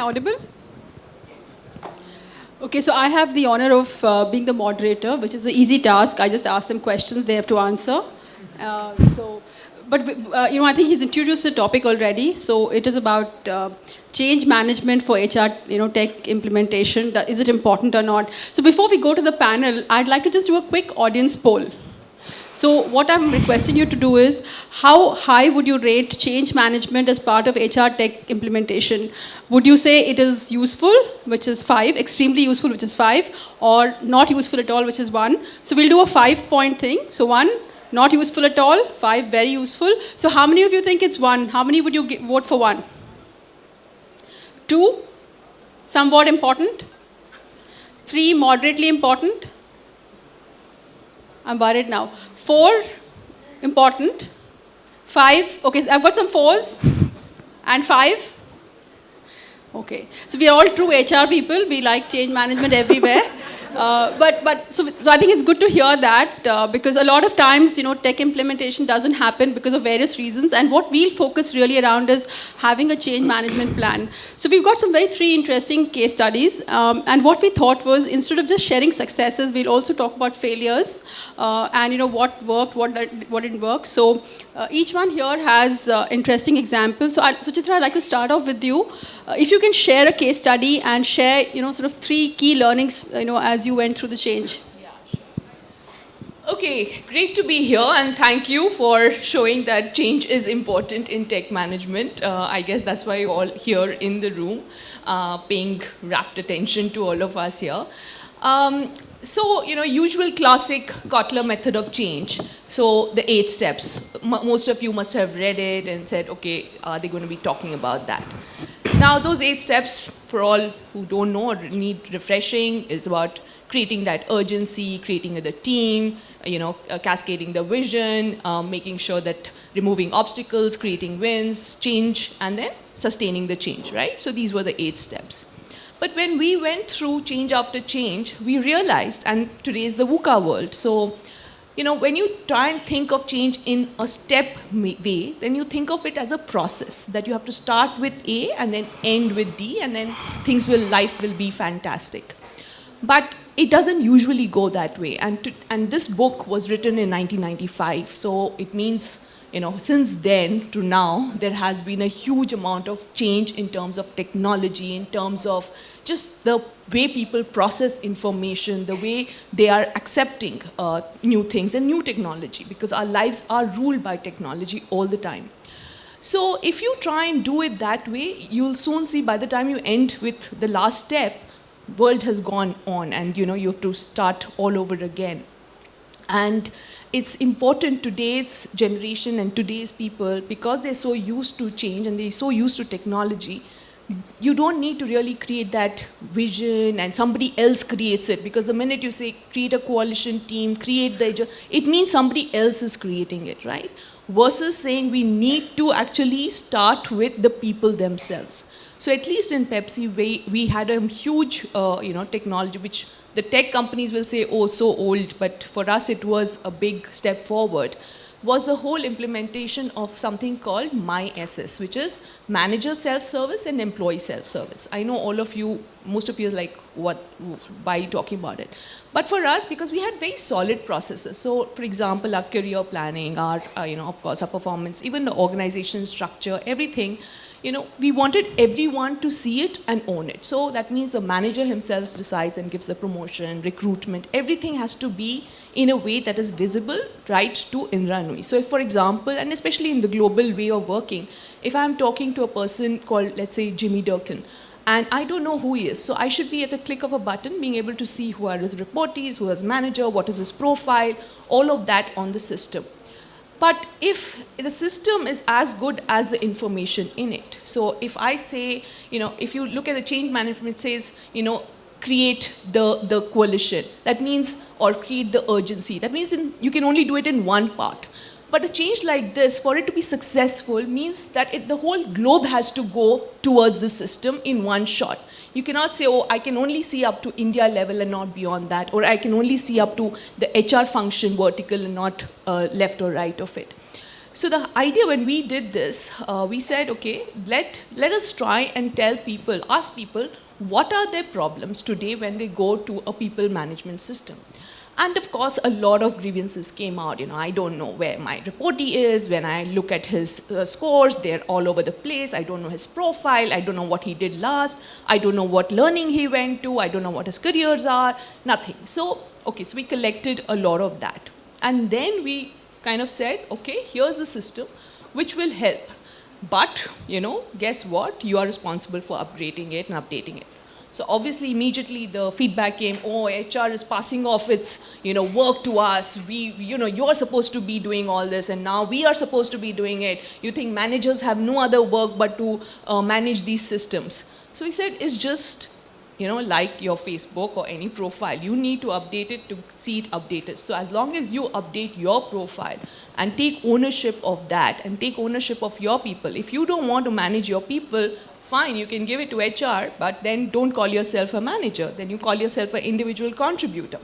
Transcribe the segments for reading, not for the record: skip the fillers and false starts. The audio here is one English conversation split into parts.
audible? Okay, so I have the honor of being the moderator, which is the easy task. I just ask them questions, they have to answer. I think he's introduced the topic already. So it is about change management for HR, tech implementation. Is it important or not? So before we go to the panel, I'd like to just do a quick audience poll. So what I'm requesting you to do is, how high would you rate change management as part of HR tech implementation? Would you say it is useful, which is 5, extremely useful, which is 5, or not useful at all, which is 1? So we'll do a 5-point thing. So 1, not useful at all, 5, very useful. So how many of you think it's 1? How many would you vote for 1? 2, somewhat important. 3, moderately important. I'm worried now. 4, important. 5, okay, I've got some 4s. And 5? Okay, so we are all true HR people. We like change management everywhere. So I think it's good to hear that because a lot of times, tech implementation doesn't happen because of various reasons. And what we'll focus really around is having a change management plan. So we've got some 3 interesting case studies. And what we thought was, instead of just sharing successes, we'll also talk about failures and what worked, what didn't work. So each one here has interesting examples. So Suchitra, I'd like to start off with you. If you can share a case study and share, sort of 3 key learnings, as you went through the change. Yeah, sure. Okay, great to be here, and thank you for showing that change is important in tech management. I guess that's why you're all here in the room, paying rapt attention to all of us here. Usual classic Kotler method of change. So the 8 steps. Most of you must have read it and said, okay, are they going to be talking about that? Now, those 8 steps, for all who don't know or need refreshing, is about creating that urgency, creating the team, cascading the vision, making sure that removing obstacles, creating wins, change, and then sustaining the change, right? So these were the 8 steps. But when we went through change after change, we realized, and today is the VUCA world, so when you try and think of change in a step way, then you think of it as a process, that you have to start with A and then end with D, and then life will be fantastic. But it doesn't usually go that way. And this book was written in 1995, so it means, since then to now, there has been a huge amount of change in terms of technology, in terms of just the way people process information, the way they are accepting new things and new technology, because our lives are ruled by technology all the time. So if you try and do it that way, you'll soon see by the time you end with the last step, world has gone on and you have to start all over again. And it's important today's generation and today's people, because they're so used to change and they're so used to technology, you don't need to really create that vision and somebody else creates it, because the minute you say create a coalition team, it means somebody else is creating it, right? Versus saying we need to actually start with the people themselves. So at least in Pepsi, we had a huge technology, which the tech companies will say, oh, so old, but for us it was a big step forward, was the whole implementation of something called MySS, which is Manager Self-Service and Employee Self-Service. I know most of you are like, why are you talking about it? But for us, because we had very solid processes. So for example, our career planning, our performance, even the organization structure, everything, we wanted everyone to see it and own it. So that means the manager himself decides and gives the promotion, recruitment, everything has to be in a way that is visible right to Indra Nui. So if, for example, and especially in the global way of working, if I'm talking to a person called, let's say, Jimmy Durkin, and I don't know who he is, so I should be at a click of a button being able to see who are his reportees, who is manager, what is his profile, all of that on the system. But if the system is as good as the information in it, so if I say, if you look at the change management, it says, create the coalition, that means, or create the urgency, that means you can only do it in one part. But a change like this, for it to be successful, means that the whole globe has to go towards the system in one shot. You cannot say, oh, I can only see up to India level and not beyond that, or I can only see up to the HR function vertical and not left or right of it. So the idea when we did this, we said, okay, let us try and tell people, ask people, what are their problems today when they go to a people management system? And of course, a lot of grievances came out. I don't know where my reportee is. When I look at his scores, they're all over the place. I don't know his profile. I don't know what he did last. I don't know what learning he went to. I don't know what his careers are. Nothing. So we collected a lot of that. And then we kind of said, okay, here's the system which will help. But, guess what? You are responsible for upgrading it and updating it. So obviously, immediately the feedback came, oh, HR is passing off its, work to us. You're supposed to be doing all this, and now we are supposed to be doing it. You think managers have no other work but to manage these systems. So we said, it's just, like your Facebook or any profile. You need to update it to see it updated. So as long as you update your profile and take ownership of that and take ownership of your people, if you don't want to manage your people, fine, you can give it to HR, but then don't call yourself a manager. Then you call yourself an individual contributor.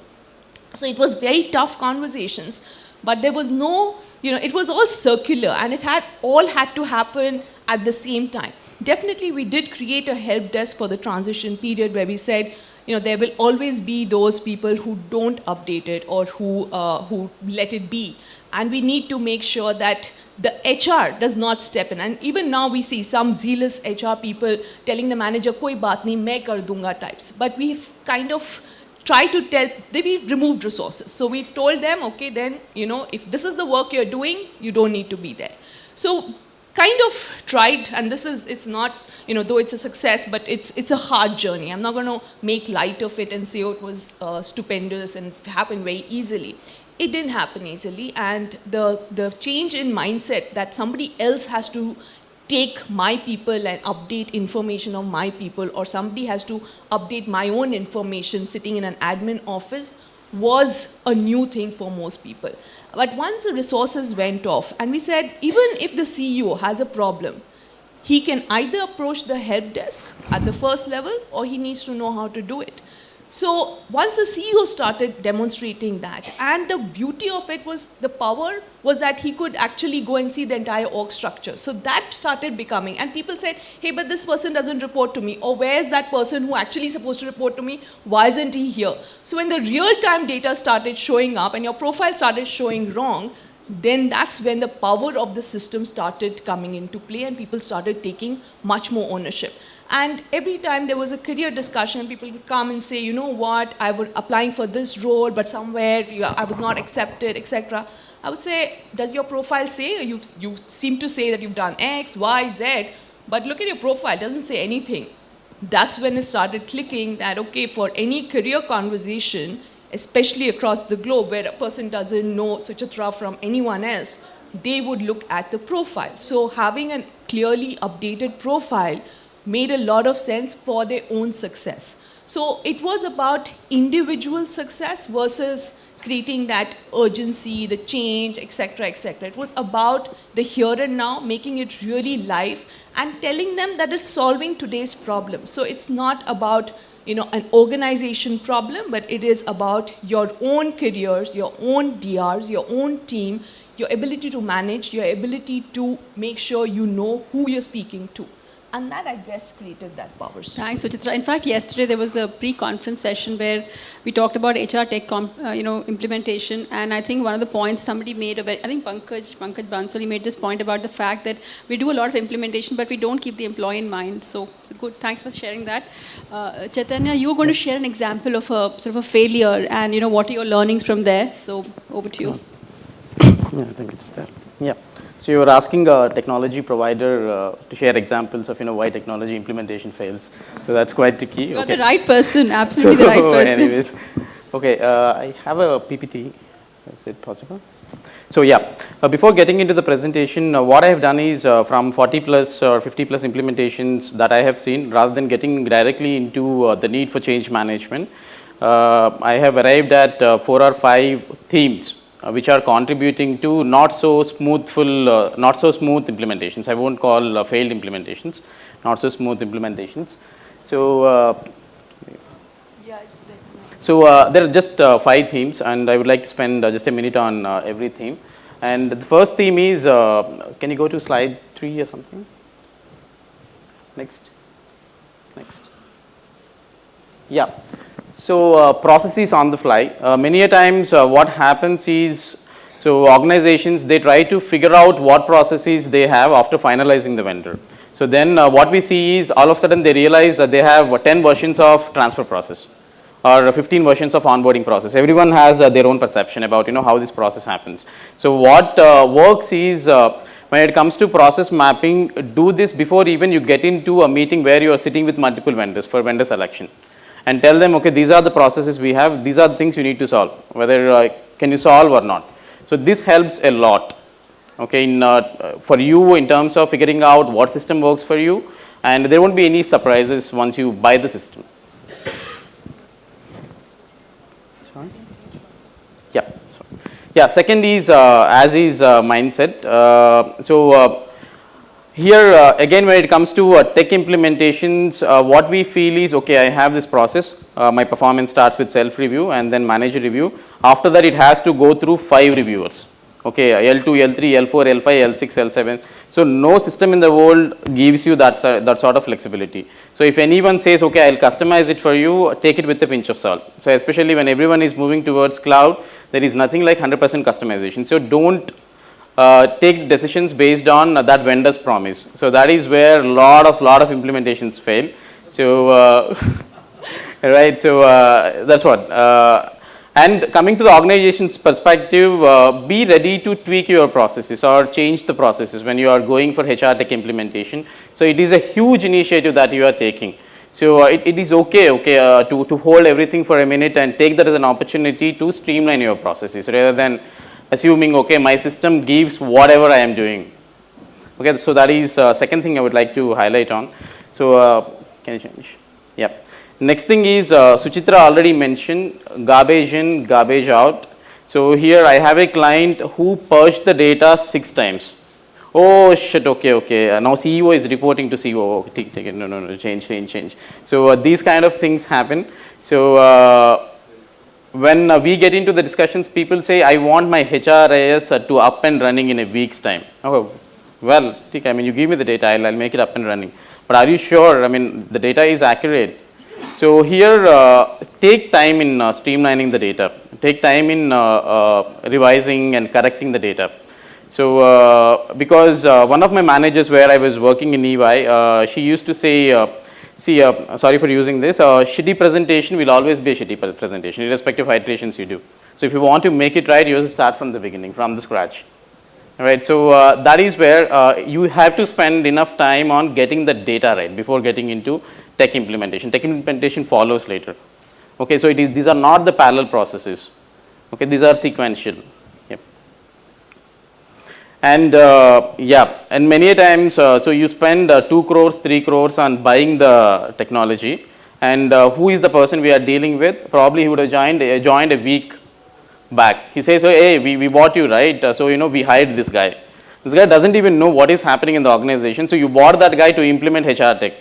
So it was very tough conversations, but there was no, it was all circular, and it all had to happen at the same time. Definitely, we did create a help desk for the transition period where we said, there will always be those people who don't update it or who let it be. And we need to make sure that the HR does not step in. And even now we see some zealous HR people telling the manager, koi baat nahi, main kar dunga types. But we've kind of tried to tell, we've removed resources. So we've told them, okay, then, if this is the work you're doing, you don't need to be there. So kind of tried, and it's not, though it's a success, but it's a hard journey. I'm not going to make light of it and say, oh, it was stupendous and happened very easily. It didn't happen easily, and the change in mindset that somebody else has to take my people and update information of my people, or somebody has to update my own information sitting in an admin office, was a new thing for most people. But once the resources went off, and we said, even if the CEO has a problem, he can either approach the help desk at the first level, or he needs to know how to do it. So once the CEO started demonstrating that, and the beauty of it was, the power was that he could actually go and see the entire org structure. So that started becoming, and people said, hey, but this person doesn't report to me, or where's that person who actually is supposed to report to me? Why isn't he here? So when the real-time data started showing up and your profile started showing wrong, then that's when the power of the system started coming into play and people started taking much more ownership. And every time there was a career discussion, people would come and say, you know what, I was applying for this role, but somewhere I was not accepted, etc. I would say, does your profile say, you seem to say that you've done X, Y, Z, but look at your profile, it doesn't say anything. That's when it started clicking that, okay, for any career conversation, especially across the globe where a person doesn't know Suchitra from anyone else, they would look at the profile. So having a clearly updated profile made a lot of sense for their own success. So it was about individual success versus creating that urgency, the change, etc., etc. It was about the here and now, making it really live, and telling them that it's solving today's problem. So it's not about an organization problem, but it is about your own careers, your own DRs, your own team, your ability to manage, your ability to make sure you know who you're speaking to. And that, I guess, created that power. Thanks, Suchitra. In fact, yesterday there was a pre-conference session where we talked about HR tech implementation, and I think one of the points somebody made, I think Pankaj Bansali made this point about the fact that we do a lot of implementation, but we don't keep the employee in mind. So good. Thanks for sharing that. Chaitanya, you were going to share an example of a sort of a failure, and what are your learnings from there? So over to you. Yeah, I think it's there. Yeah. So you were asking a technology provider to share examples of why technology implementation fails. So that's quite tricky. You're the right person, absolutely the right person. Anyways, okay, I have a PPT. Is it possible? So yeah, before getting into the presentation, what I have done is from 40 plus or 50 plus implementations that I have seen, rather than getting directly into the need for change management, I have arrived at 4 or 5 themes which are contributing to not so smooth implementations. I won't call failed implementations, not so smooth implementations. So, there are just 5 themes, and I would like to spend just a minute on every theme. And the first theme is, can you go to slide 3 or something? Next. Yeah. So processes on the fly. Many a times what happens is, so organizations, they try to figure out what processes they have after finalizing the vendor. So then what we see is all of a sudden they realize that they have 10 versions of transfer process or 15 versions of onboarding process. Everyone has their own perception about how this process happens. So what works is when it comes to process mapping, do this before even you get into a meeting where you are sitting with multiple vendors for vendor selection, and tell them, okay, these are the processes we have, these are the things you need to solve, whether can you solve or not. So this helps a lot, okay, for you in terms of figuring out what system works for you, and there won't be any surprises once you buy the system. Sorry? Yeah, second is Aziz Mindset. Here again, when it comes to tech implementations, what we feel is, okay, I have this process, my performance starts with self-review and then manager review. After that, it has to go through 5 reviewers, okay, L2, L3, L4, L5, L6, L7. So no system in the world gives you that sort of flexibility. So if anyone says, okay, I'll customize it for you, take it with a pinch of salt. So especially when everyone is moving towards cloud, there is nothing like 100% customization. So don't take decisions based on that vendor's promise. So that is where a lot of implementations fail. So right, so that's what. And coming to the organization's perspective, be ready to tweak your processes or change the processes when you are going for HR tech implementation. So it is a huge initiative that you are taking. So it is okay to hold everything for a minute and take that as an opportunity to streamline your processes rather than assuming, okay, my system gives whatever I am doing. Okay, so that is second thing I would like to highlight on. So can you change? Yeah. Next thing is Suchitra already mentioned garbage in, garbage out. So here I have a client who purged the data 6 times. Oh shit, okay. Now CEO is reporting to CEO. Take it. No, change. So these kind of things happen. So when we get into the discussions, people say, I want my HRIS to up and running in a week's time. Oh, well, I mean, you give me the data, I'll make it up and running. But are you sure? I mean, the data is accurate. So here, take time in streamlining the data. Take time in revising and correcting the data. So because one of my managers where I was working in EY, she used to say, sorry for using this, shitty presentation will always be a shitty presentation, irrespective of iterations you do. So if you want to make it right, you have to start from the beginning, from the scratch. All right, so that is where you have to spend enough time on getting the data right before getting into tech implementation. Tech implementation follows later. Okay, so these are not the parallel processes. Okay, these are sequential. Yep. And and many a times, so you spend 2 crores, 3 crores on buying the technology, and who is the person we are dealing with? Probably he would have joined a week back. He says, so, hey, we bought you, right? So, we hired this guy. This guy doesn't even know what is happening in the organization. So you bought that guy to implement HR tech.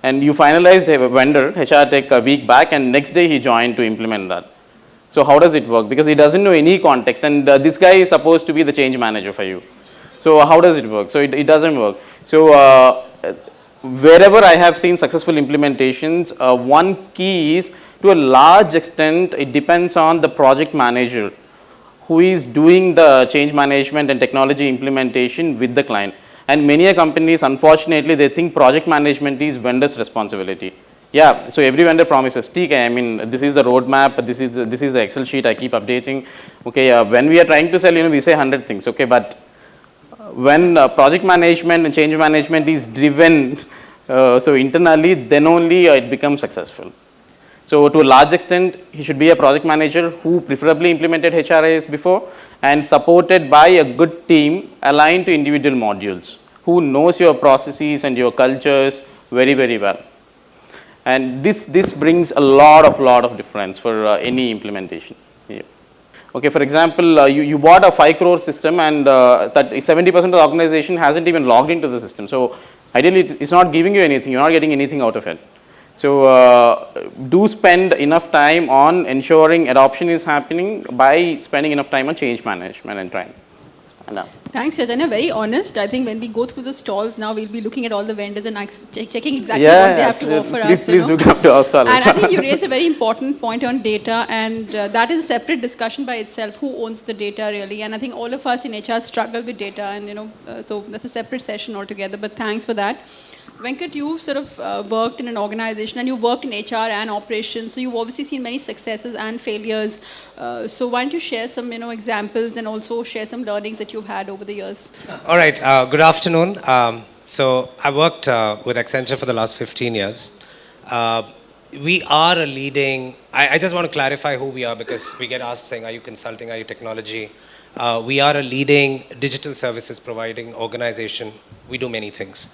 And you finalized a vendor, HR tech, a week back, and next day he joined to implement that. So how does it work? Because he doesn't know any context, and this guy is supposed to be the change manager for you. So how does it work? So it doesn't work. So wherever I have seen successful implementations, one key is, to a large extent, it depends on the project manager who is doing the change management and technology implementation with the client. And many companies, unfortunately, they think project management is vendor's responsibility. Yeah, so every vendor promises, I mean, this is the roadmap, this is the Excel sheet I keep updating. Okay, when we are trying to sell, we say 100 things. Okay, but when project management and change management is driven, so internally, then only it becomes successful. So to a large extent, he should be a project manager who preferably implemented HRIS before and supported by a good team aligned to individual modules, who knows your processes and your cultures very, very well. And this brings a lot of difference for any implementation. Yeah. Okay, for example, you bought a 5 crore system and 70% of the organization hasn't even logged into the system. So ideally, it's not giving you anything, you're not getting anything out of it. So do spend enough time on ensuring adoption is happening by spending enough time on change management and training. And, Thanks, Chaitanya. Very honest. I think when we go through the stalls now, we'll be looking at all the vendors and checking exactly what they have to offer us. Please do come to our stall. And I think you raised a very important point on data, and that is a separate discussion by itself. Who owns the data really? And I think all of us in HR struggle with data, and so that's a separate session altogether. But thanks for that. Venkat, you've sort of worked in an organization and you've worked in HR and operations, so you've obviously seen many successes and failures. So why don't you share some examples and also share some learnings that you've had over the years? All right, good afternoon. So I worked with Accenture for the last 15 years. We are a leading, I just want to clarify who we are because we get asked saying, are you consulting, are you technology? We are a leading digital services providing organization. We do many things.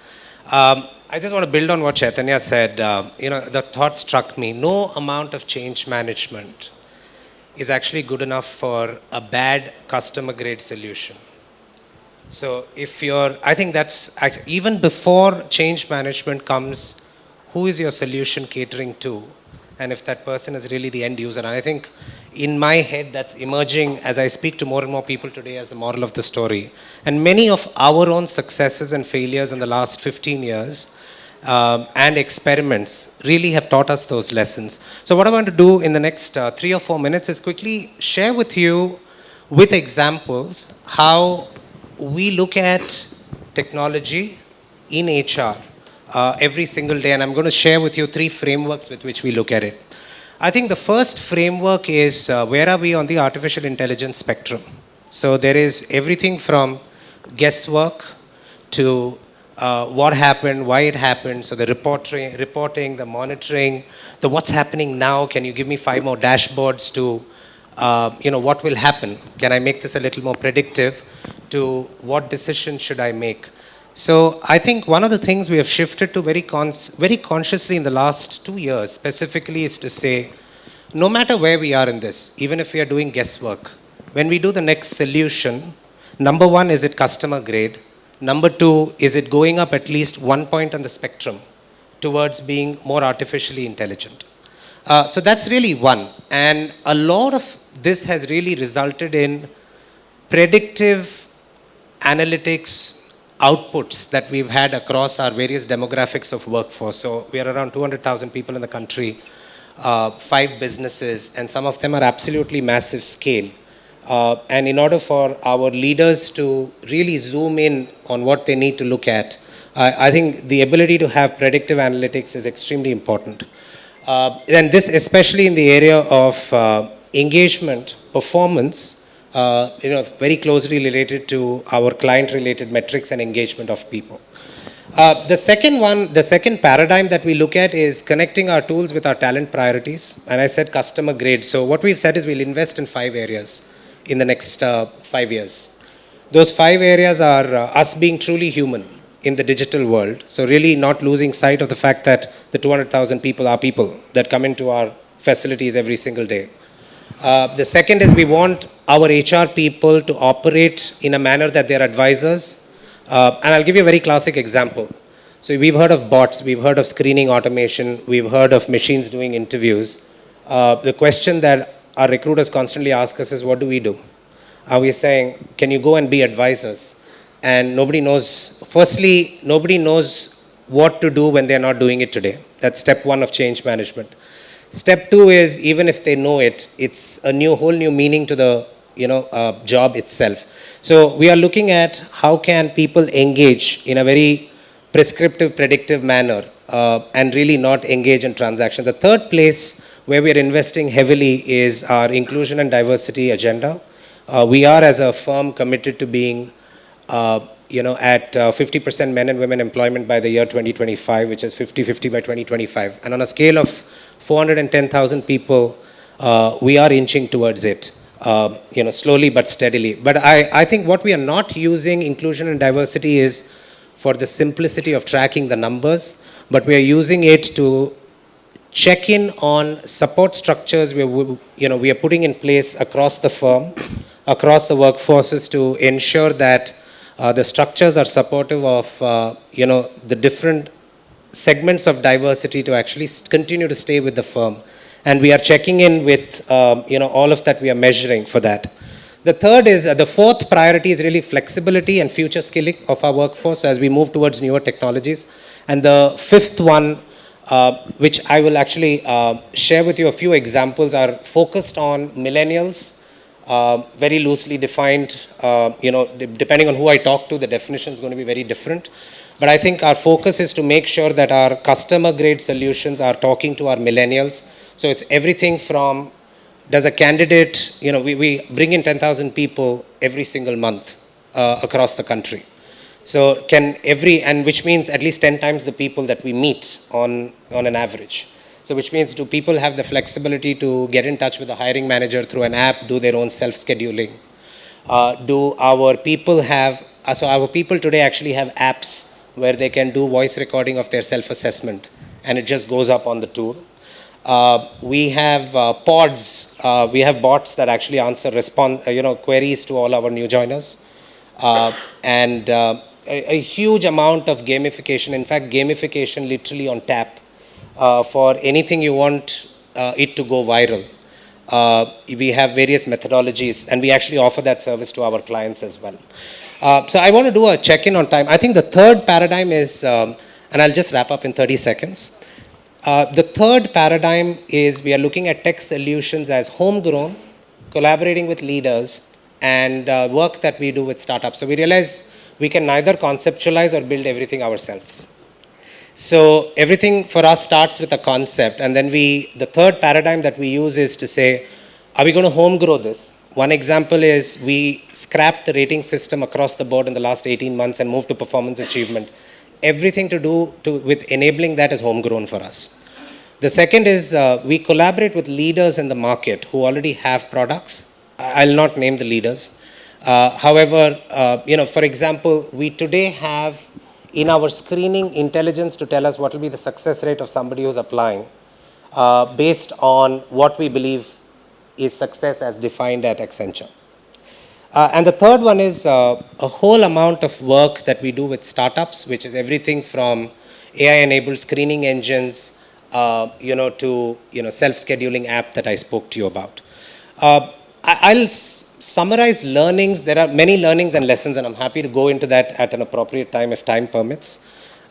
I just want to build on what Chaitanya said. The thought struck me. No amount of change management is actually good enough for a bad customer grade solution. So I think that's, even before change management comes, who is your solution catering to? And if that person is really the end user. And I think in my head that's emerging as I speak to more and more people today as the model of the story. And many of our own successes and failures in the last 15 years and experiments really have taught us those lessons. So what I want to do in the next 3 or 4 minutes is quickly share with you with examples how we look at technology in HR every single day. And I'm going to share with you 3 frameworks with which we look at it. I think the first framework is where are we on the artificial intelligence spectrum? So there is everything from guesswork to what happened, why it happened, so the reporting, the monitoring, the what's happening now, can you give me 5 more dashboards to, what will happen? Can I make this a little more predictive? To what decision should I make? So I think one of the things we have shifted to very consciously in the last 2 years specifically is to say, no matter where we are in this, even if we are doing guesswork, when we do the next solution, number 1, is it customer grade? Number 2, is it going up at least 1 point on the spectrum towards being more artificially intelligent? So that's really one. And a lot of this has really resulted in predictive analytics outputs that we've had across our various demographics of workforce. So we are around 200,000 people in the country, 5 businesses, and some of them are absolutely massive scale. And in order for our leaders to really zoom in on what they need to look at, I think the ability to have predictive analytics is extremely important. And this especially in the area of engagement, performance, very closely related to our client-related metrics and engagement of people. The second paradigm that we look at is connecting our tools with our talent priorities. And I said customer grade. So what we've said is we'll invest in 5 areas in the next 5 years. Those 5 areas are us being truly human in the digital world. So really not losing sight of the fact that the 200,000 people are people that come into our facilities every single day. The second is we want our HR people to operate in a manner that they're advisors. And I'll give you a very classic example. So we've heard of bots, we've heard of screening automation, we've heard of machines doing interviews. The question that our recruiters constantly ask us is, what do we do? Are we saying, can you go and be advisors? And nobody knows, firstly, nobody knows what to do when they're not doing it today. That's step 1 of change management. Step 2 is, even if they know it, it's a whole new meaning to the job itself. So we are looking at how can people engage in a very prescriptive, predictive manner and really not engage in transactions. The third place where we are investing heavily is our inclusion and diversity agenda. We are as a firm committed to being at 50% men and women employment by the year 2025, which is 50-50 by 2025. And on a scale of 410,000 people, we are inching towards it, slowly but steadily. But I think what we are not using inclusion and diversity is for the simplicity of tracking the numbers, but we are using it to check in on support structures we are putting in place across the firm, across the workforces to ensure that the structures are supportive of the different segments of diversity to actually continue to stay with the firm. And we are checking in with all of that we are measuring for that. The third is, the fourth priority is really flexibility and future skilling of our workforce as we move towards newer technologies. And the fifth one, which I will actually share with you a few examples, are focused on millennials, very loosely defined. Depending on who I talk to, the definition is going to be very different. But I think our focus is to make sure that our customer grade solutions are talking to our millennials. So it's everything from, does a candidate, we bring in 10,000 people every single month across the country. So and which means at least 10 times the people that we meet on an average. So which means, do people have the flexibility to get in touch with the hiring manager through an app, do their own self-scheduling? Do our people so our people today actually have apps where they can do voice recording of their self-assessment, and it just goes up on the tool. We have pods. We have bots that actually answer queries to all our new joiners, and a huge amount of gamification. In fact, gamification literally on tap for anything you want it to go viral. We have various methodologies, and we actually offer that service to our clients as well. So I want to do a check-in on time. I think the third paradigm is, and I'll just wrap up in 30 seconds. The third paradigm is we are looking at tech solutions as homegrown, collaborating with leaders, and work that we do with startups. So we realize we can neither conceptualize or build everything ourselves. So everything for us starts with a concept, and then the third paradigm that we use is to say, are we going to home grow this? One example is we scrapped the rating system across the board in the last 18 months and moved to performance achievement. Everything to do with enabling that is homegrown for us. The second is we collaborate with leaders in the market who already have products. I'll not name the leaders. However, for example, we today have in our screening intelligence to tell us what will be the success rate of somebody who's applying based on what we believe is success as defined at Accenture. And the third one is a whole amount of work that we do with startups, which is everything from AI-enabled screening engines, to self-scheduling app that I spoke to you about. I'll summarize learnings. There are many learnings and lessons, and I'm happy to go into that at an appropriate time if time permits.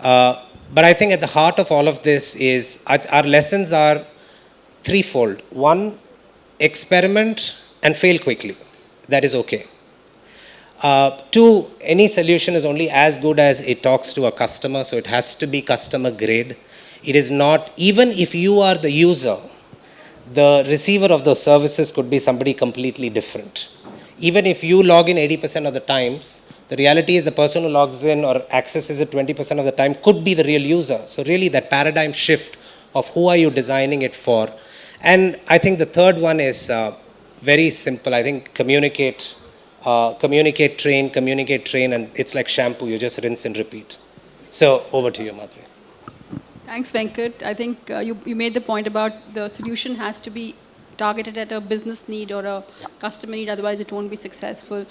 But I think at the heart of all of this is our lessons are threefold. One, experiment and fail quickly. That is okay. Two, any solution is only as good as it talks to a customer, so it has to be customer grade. It is not, even if you are the user, the receiver of those services could be somebody completely different. Even if you log in 80% of the times, the reality is the person who logs in or accesses it 20% of the time could be the real user. So really that paradigm shift of who are you designing it for. And I think the third one is very simple. I think communicate, train, and it's like shampoo. You just rinse and repeat. So over to you, Madhavi. Thanks, Venkat. I think you made the point about the solution has to be targeted at a business need or a customer need, otherwise it won't be successful.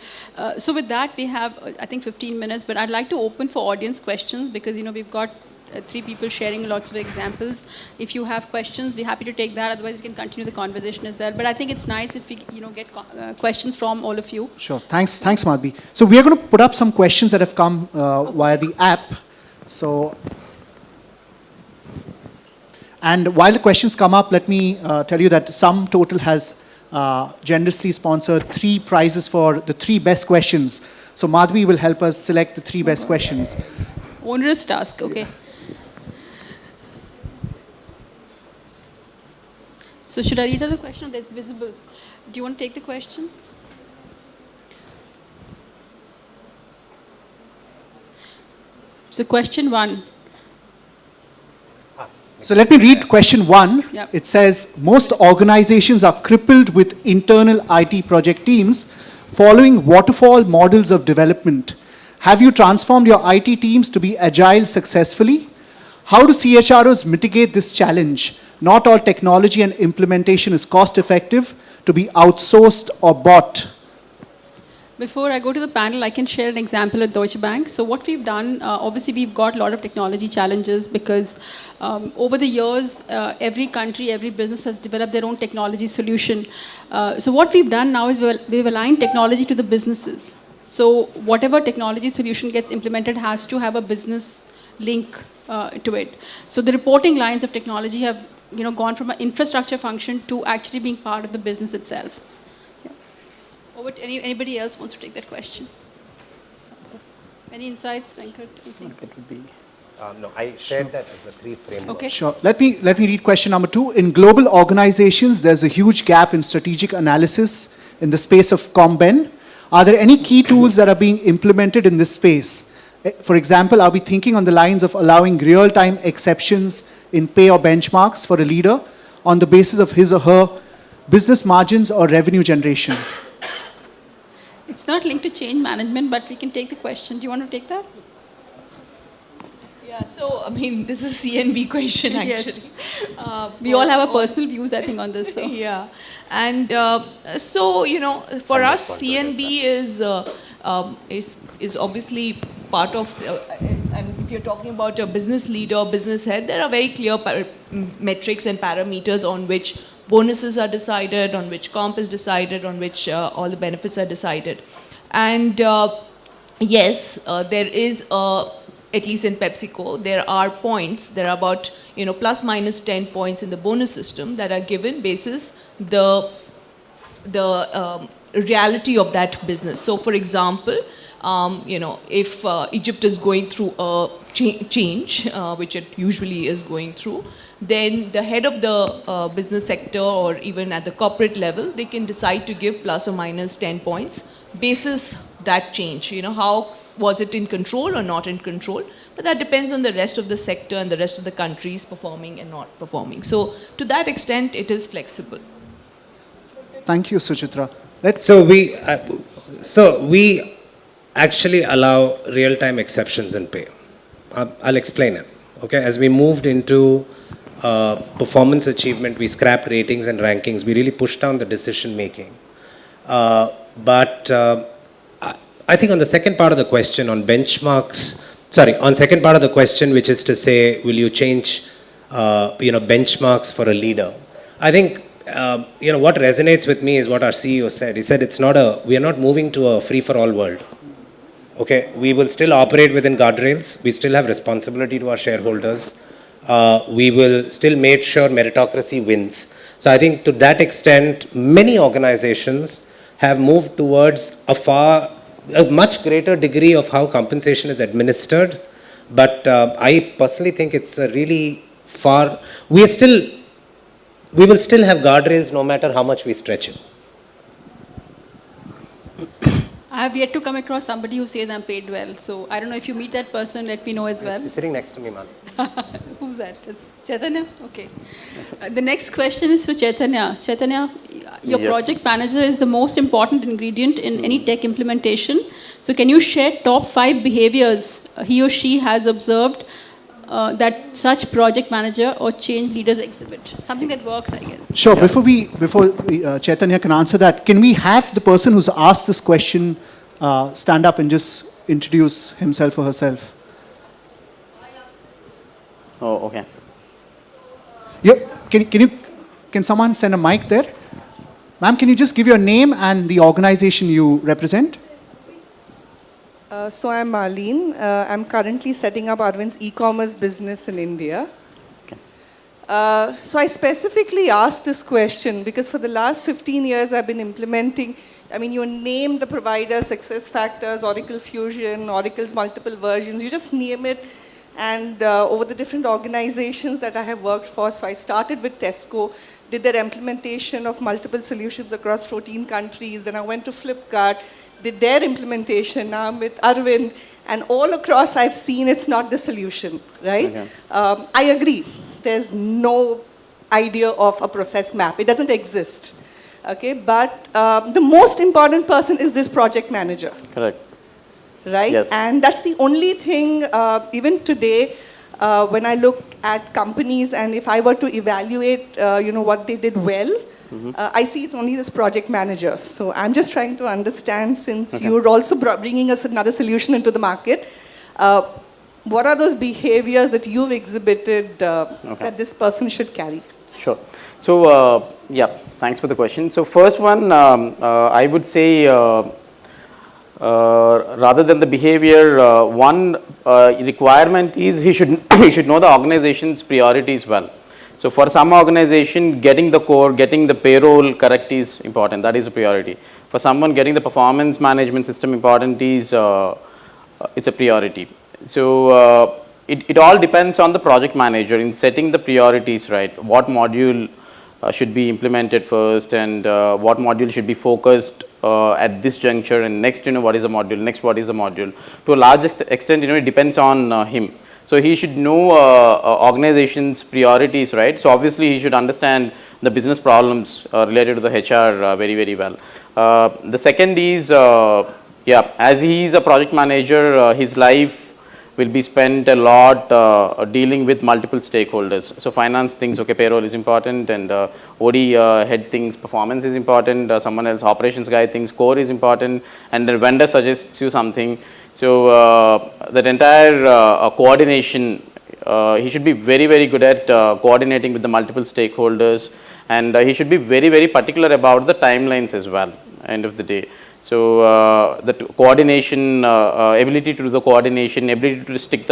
So with that, we have, I think, 15 minutes, but I'd like to open for audience questions because, we've got 3 people sharing lots of examples. If you have questions, we're happy to take that. Otherwise, we can continue the conversation as well. But I think it's nice if we, get questions from all of you. Sure. Thanks, Madhavi. So we are going to put up some questions that have come via the app. So, and while the questions come up, let me tell you that Sum Total has generously sponsored 3 prizes for the 3 best questions. So Madhavi will help us select the 3 best questions. Onerous task, okay. So should I read out the question that's visible? Do you want to take the questions? So question 1. So let me read question 1. Yep. It says, most organizations are crippled with internal IT project teams following waterfall models of development. Have you transformed your IT teams to be agile successfully? How do CHROs mitigate this challenge? Not all technology and implementation is cost effective to be outsourced or bought. Before I go to the panel, I can share an example at Deutsche Bank. So what we've done, obviously we've got a lot of technology challenges because over the years, every country, every business has developed their own technology solution. So what we've done now is we've aligned technology to the businesses. So whatever technology solution gets implemented has to have a business link to it. So the reporting lines of technology have gone from an infrastructure function to actually being part of the business itself. Over to anybody else wants to take that question? Any insights, Venkat? No, I shared that as the 3 frameworks. Okay. Sure. Let me read question number 2. In global organizations, there's a huge gap in strategic analysis in the space of ComBen. Are there any key tools that are being implemented in this space? For example, are we thinking on the lines of allowing real-time exceptions in pay or benchmarks for a leader on the basis of his or her business margins or revenue generation? It's not linked to change management, but we can take the question. Do you want to take that? Yeah, so, I mean, this is CNB question, actually. Yes. We all have our personal views, I think, on this. So. Yeah. And so, for us, CNB is obviously part of, and if you're talking about a business leader, business head, there are very clear metrics and parameters on which bonuses are decided, on which comp is decided, on which all the benefits are decided. And yes, there is, at least in PepsiCo, there are points, there are about, plus minus 10 points in the bonus system that are given basis the reality of that business. So for example, if Egypt is going through a change, which it usually is going through, then the head of the business sector or even at the corporate level, they can decide to give plus or minus 10 points basis that change. How was it in control or not in control? But that depends on the rest of the sector and the rest of the countries performing and not performing. So to that extent, it is flexible. Thank you, Suchitra. So we actually allow real-time exceptions in pay. I'll explain it. Okay, as we moved into performance achievement, we scrapped ratings and rankings. We really pushed down the decision making. But I think on the second part of the question on benchmarks, on second part of the question, which is to say, will you change, benchmarks for a leader? I think, what resonates with me is what our CEO said. He said we are not moving to a free-for-all world. Okay, we will still operate within guardrails. We still have responsibility to our shareholders. We will still make sure meritocracy wins. So I think to that extent, many organizations have moved towards a much greater degree of how compensation is administered. But I personally think it's a really we will still have guardrails no matter how much we stretch it. I have yet to come across somebody who says I'm paid well. So I don't know if you meet that person, let me know as well. He's sitting next to me, man. Who's that? It's Chaitanya? Okay. The next question is for Chaitanya. Chaitanya, your project manager is the most important ingredient in any tech implementation. So can you share top 5 behaviors he or she has observed that such project manager or change leaders exhibit? Something that works, I guess. Sure. Yeah. Before Chaitanya can answer that, can we have the person who's asked this question stand up and just introduce himself or herself? Oh, okay. Yeah. Can someone send a mic there? Ma'am, can you just give your name and the organization you represent? So I'm Marlene. I'm currently setting up Arvind's e-commerce business in India. Okay. So I specifically asked this question because for the last 15 years I've been implementing, you name the provider, success factors, Oracle Fusion, Oracle's multiple versions, you just name it. And over the different organizations that I have worked for, so I started with Tesco, did their implementation of multiple solutions across 14 countries, then I went to Flipkart, did their implementation, now I'm with Arvind, and all across I've seen it's not the solution, right? Okay. I agree, there's no idea of a process map, it doesn't exist, okay? But the most important person is this project manager. Correct. Right? Yes. And that's the only thing, even today, when I look at companies and if I were to evaluate, what they did well, I see it's only this project manager. So I'm just trying to understand, since you're also bringing us another solution into the market, what are those behaviors that you've exhibited that this person should carry? Sure. So, yeah, thanks for the question. So, first one, I would say, rather than the behavior, one requirement is he should know the organization's priorities well. So, for some organization, getting the core, getting the payroll correct is important. That is a priority. For someone, getting the performance management system important is it's a priority. So, it all depends on the project manager in setting the priorities right. What module should be implemented first, and what module should be focused at this juncture, and next, what is a module, next what is a module. To a largest extent, it depends on him. So, he should know organization's priorities, right. So, obviously, he should understand the business problems related to the HR very, very well. The second is, as he is a project manager, his life will be spent a lot dealing with multiple stakeholders. So, finance thinks, okay, payroll is important, and OD head thinks performance is important, someone else, operations guy thinks core is important, and the vendor suggests you something. So, that entire coordination, he should be very, very good at coordinating with the multiple stakeholders, and he should be very, very particular about the timelines as well, end of the day. So, the coordination, ability to do the coordination, ability to stick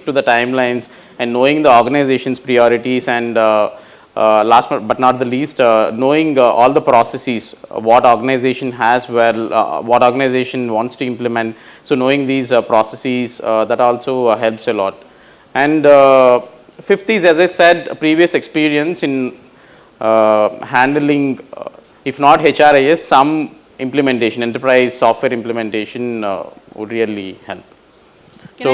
to the timelines, and knowing the organization's priorities, and last but not the least, knowing all the processes, what organization has what organization wants to implement. So, knowing these processes, that also helps a lot. And fifth is, as I said, previous experience in handling, if not HRIS, some implementation, enterprise software implementation would really help. Can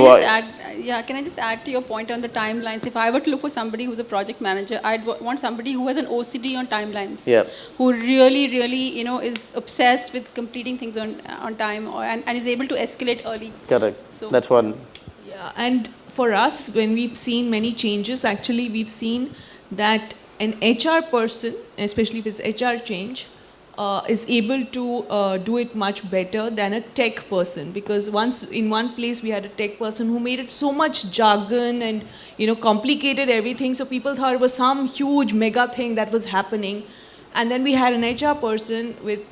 I just add to your point on the timelines? If I were to look for somebody who's a project manager, I'd want somebody who has an OCD on timelines. Yeah. Who really, really, is obsessed with completing things on time, and is able to escalate early. Correct. So that's one. Yeah, and for us, when we've seen many changes, actually we've seen that an HR person, especially if it's HR change, is able to do it much better than a tech person, because once in one place we had a tech person who made it so much jargon and complicated everything, so people thought it was some huge mega thing that was happening. And then we had an HR person with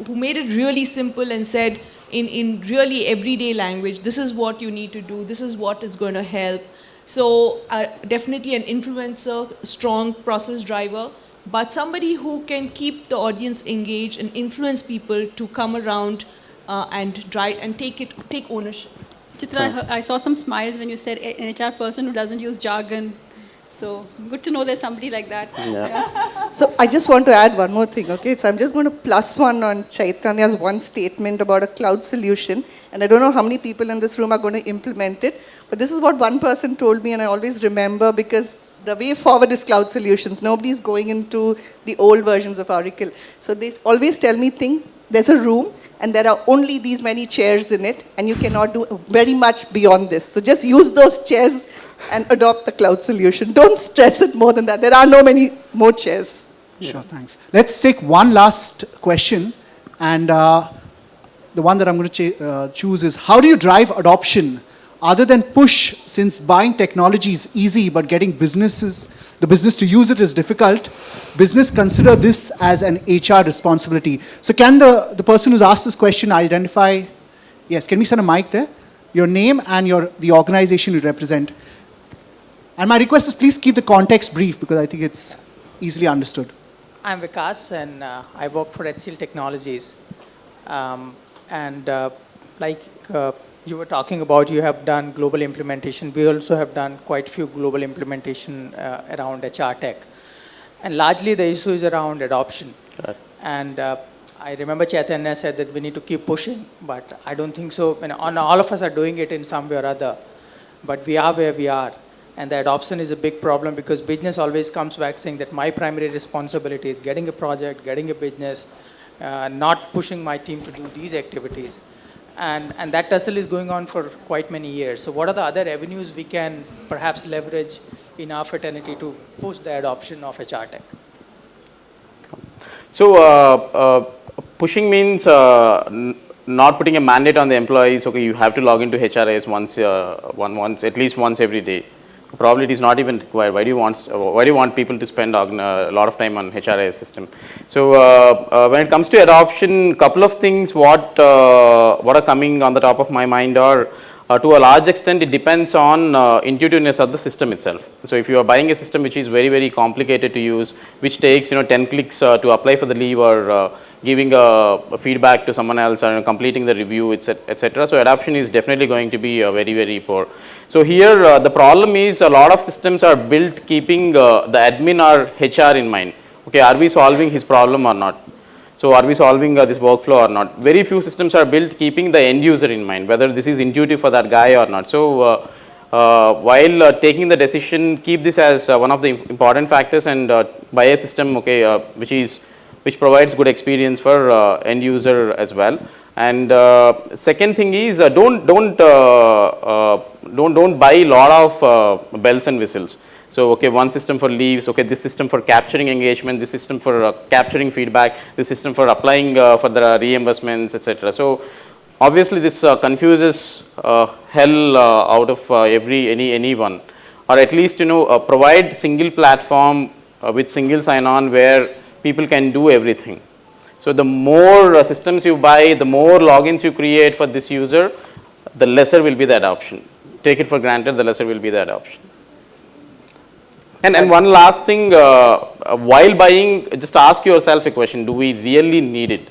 who made it really simple and said in really everyday language, this is what you need to do, this is what is going to help. So definitely an influencer, strong process driver, but somebody who can keep the audience engaged and influence people to come around and drive and take ownership. Chitra, I saw some smiles when you said an HR person who doesn't use jargon. So good to know there's somebody like that. Yeah. So I just want to add one more thing, okay? So I'm just going to plus one on Chaitanya's one statement about a cloud solution. And I don't know how many people in this room are going to implement it. But this is what one person told me, and I always remember, because the way forward is cloud solutions. Nobody's going into the old versions of Oracle. So they always tell me, think there's a room and there are only these many chairs in it, and you cannot do very much beyond this. So just use those chairs and adopt the cloud solution. Don't stress it more than that. There are no many more chairs. Sure, thanks. Let's take one last question, and the one that I'm going to choose is, how do you drive adoption other than push, since buying technology is easy but getting the business to use it is difficult? Business consider this as an HR responsibility. So can the person who's asked this question identify, yes, can we send a mic there? Your name and the organization you represent. And my request is, please keep the context brief, because I think it's easily understood. I'm Vikas, and I work for HCL Technologies. Like you were talking about, you have done global implementation. We also have done quite a few global implementation around HR tech. And largely the issue is around adoption. Right. And I remember Chaitanya said that we need to keep pushing, but I don't think so. All of us are doing it in some way or other, but we are where we are. And the adoption is a big problem, because business always comes back saying that my primary responsibility is getting a project, getting a business, not pushing my team to do these activities. And that tussle is going on for quite many years. So what are the other avenues we can perhaps leverage in our fraternity to push the adoption of HR tech? So pushing means not putting a mandate on the employees. Okay, you have to log into HRIS once, at least once every day. Probably it is not even required. Why do you want people to spend a lot of time on HRIS system? So when it comes to adoption, couple of things what are coming on the top of my mind are, to a large extent, it depends on intuitiveness of the system itself. So if you are buying a system which is very, very complicated to use, which takes 10 clicks to apply for the leave, or giving a feedback to someone else, or completing the review, etc. So adoption is definitely going to be very, very poor. So here the problem is a lot of systems are built keeping the admin or HR in mind. Okay, are we solving his problem or not? So are we solving this workflow or not? Very few systems are built keeping the end user in mind, whether this is intuitive for that guy or not. So while taking the decision, keep this as one of the important factors, and buy a system, okay, which provides good experience for end user as well. And second thing is, don't buy a lot of bells and whistles. So okay, one system for leaves, okay, this system for capturing engagement, this system for capturing feedback, this system for applying for the reimbursements, etc. So obviously this confuses hell out of anyone, or at least provide single platform with single sign-on where people can do everything. So the more systems you buy, the more logins you create for this user, the lesser will be the adoption. Take it for granted, the lesser will be the adoption. And one last thing, while buying, just ask yourself a question: do we really need it?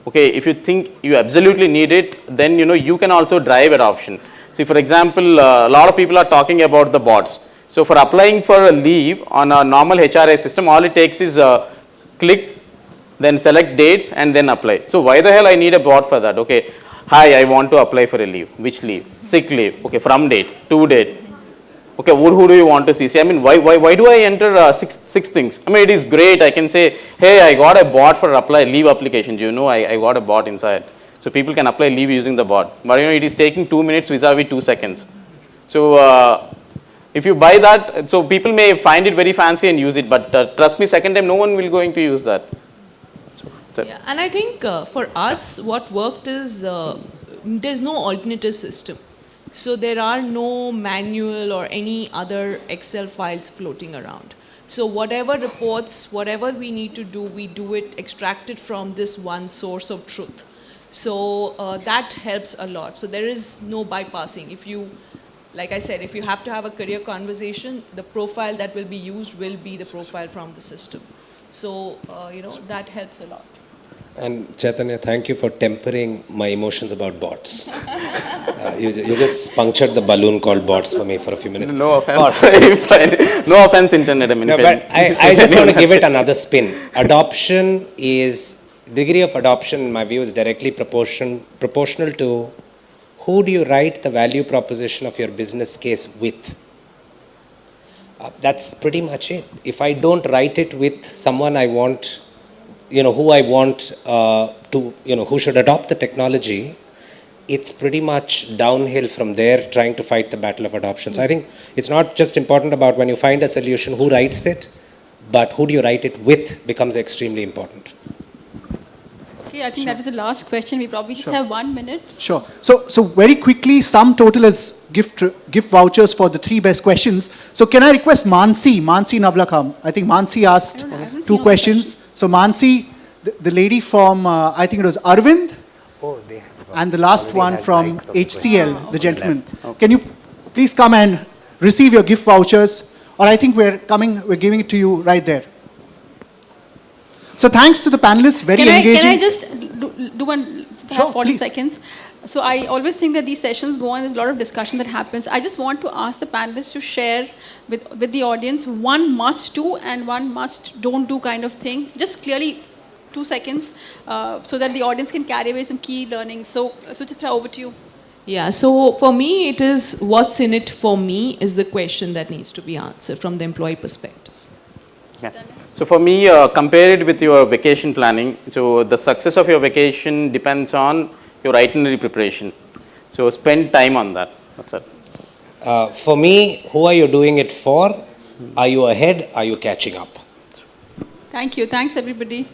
Okay, if you think you absolutely need it, then you can also drive adoption. See, for example, a lot of people are talking about the bots. So for applying for a leave on a normal HRA system, all it takes is click, then select dates, and then apply. So why the hell I need a bot for that? Okay, hi, I want to apply for a leave. Which leave? Sick leave. Okay, from date, to date. Okay, who do you want to see? See, I mean, why do I enter six things? I mean, it is great. I can say, hey, I got a bot for leave application. I got a bot inside. So people can apply leave using the bot. But it is taking 2 minutes vis-a-vis 2 seconds. So if you buy that, so people may find it very fancy and use it. But trust me, second time, no one will going to use that. So, yeah, and I think for us, what worked is there's no alternative system. So there are no manual or any other Excel files floating around. So whatever reports, whatever we need to do, we do it extracted from this one source of truth. So that helps a lot. So there is no bypassing. If you, like I said, if you have to have a career conversation, the profile that will be used will be the profile from the system. So, that helps a lot. And Chaitanya, thank you for tempering my emotions about bots. You just punctured the balloon called bots for me for a few minutes. No offense. No offense, internet. I mean, no, but I just want to give it another spin. Adoption is, degree of adoption in my view is directly proportional to who do you write the value proposition of your business case with. That's pretty much it. If I don't write it with someone I want, who I want who should adopt the technology, it's pretty much downhill from there trying to fight the battle of adoption. So I think it's not just important about when you find a solution, who writes it, but who do you write it with becomes extremely important. Okay, I think that was the last question. We probably just have 1 minute. Sure. So very quickly, sum total is gift vouchers for the 3 best questions. So can I request Mansi Navlakam? I think Mansi asked 2 questions. So Mansi, the lady from, I think it was Arvind, and the last one from HCL, the gentleman. Can you please come and receive your gift vouchers? Or I think we're giving it to you right there. So thanks to the panelists, very engaging. Can I just do one, Sure, 40 please. seconds? So I always think that these sessions go on, there's a lot of discussion that happens. I just want to ask the panelists to share with the audience one must do and one must don't do kind of thing. Just clearly 2 seconds so that the audience can carry away some key learnings. So Suchitra, over to you. Yeah, so for me, it is what's in it for me is the question that needs to be answered from the employee perspective. Yeah. So for me, compare it with your vacation planning. So the success of your vacation depends on your itinerary preparation. So spend time on that. That's it. For me, who are you doing it for? Are you ahead? Are you catching up? Thank you. Thanks, everybody.